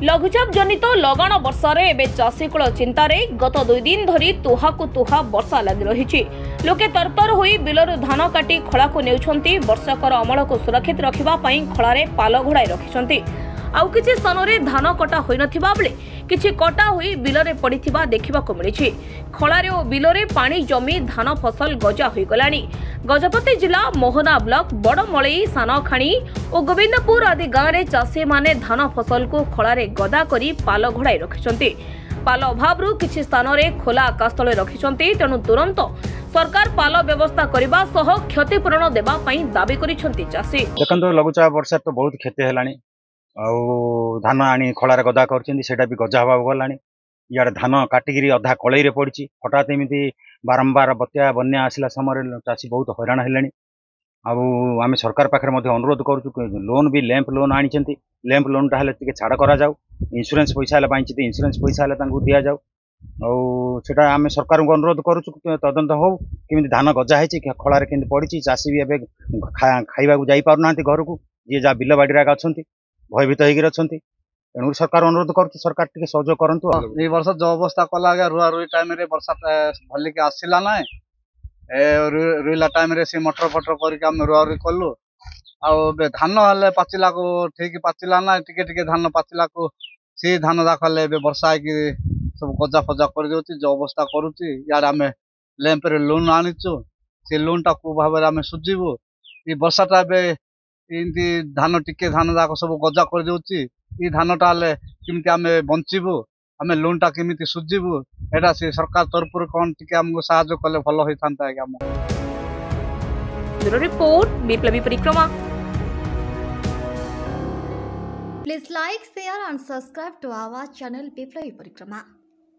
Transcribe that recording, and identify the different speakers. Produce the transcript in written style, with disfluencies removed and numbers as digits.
Speaker 1: लघुचाप जनित लगाण वर्षार एवं चाषीकूल चिंतार गत 2 दिन धरी तुहाकु तुहा वर्षा लगी रही। लोके तरतर होई बिलरू धान काटी खला को नेउछंती। वर्षकर अमल को सुरक्षित रखिबा खलारे पाल घोड़ाई रखिछंती। आउ किछि स्थान में धान कटा होई नथिबा बेले किछि कटा होई बिलरे पड़िथिबा देखिबाको मिलिछि। खलारे ओ बिलरे पानी जमी धान फसल गजा होई गलानी। गजपति जिला मोहना ब्लॉक बड़मलई सानखाणी और गोविंदपुर आदि गाँव में चाषी माने धान फसल को खलारे गदा करी पाल घोड़ाई रखिछंती। पाल अभाव किछि स्थान में खोला आकाश तले रखिछंती। तेणु तुरंत सरकार पाल व्यवस्था करबा सह क्षतिपूरण देबा पई दाबी करिछंती चाषी।
Speaker 2: देखंतो लघुचाप वर्षा तो बहुत क्षति हेलानी। धान आनी खलार गदा कर भी गजा हवा गलानी। इे धान काटिकी अधा कलई पड़ी हठात एमती बारंबार बत्या बन्या आसला समय चाषी बहुत हैरान है। आम सरकार पाखे अनुरोध करूँ लोन भी लैंप लोन आनी लैंप लोन टा छाड़ करा जाऊ। इंश्योरेंस पैसा इंश्योरेंस पैसा दि जाऊ। सेटा आम सरकार को अनुरोध करूँ तदंत हो कि धान गजा है खलार के पड़ी चाषी भी खाइबा जापार घर को जी जहाँ बिल बाड़ी अच्छा भयभीत होती। तेणु सरकार अनुरोध करूँ सरकार टे सहयोग करंतु।
Speaker 3: ये वर्ष जो अवस्था कला रुआ रुई टाइम रे वर्षा भलिक आसला ना रुईला टाइम रे सी मटर फटर करके आम रुआ रुई कलु। आ धान हेल्ले पाचिला को ठीक पाचिला ना टिके धान पाचिला को सी धान दाख वर्षा सब गजा फजा कर दे जो अवस्था करुच्ची। यार आम लैंप रे लोन आनीचु से लोन टा को भाव आम सुझीबू। ये वर्षा टा इमती धान टिके धान दाक सब गजा कर दे। ये धान टा केमती आम बंचबू आम लोन टा केमती सुझीबू एटा से सरकार तरफ कौन टिके हमको साहाय्य कले भल होता है।
Speaker 1: ब्यूरो रिपोर्ट विप्लवी परिक्रमा।
Speaker 4: Please like, share and subscribe to our channel Biplavi Parikrama.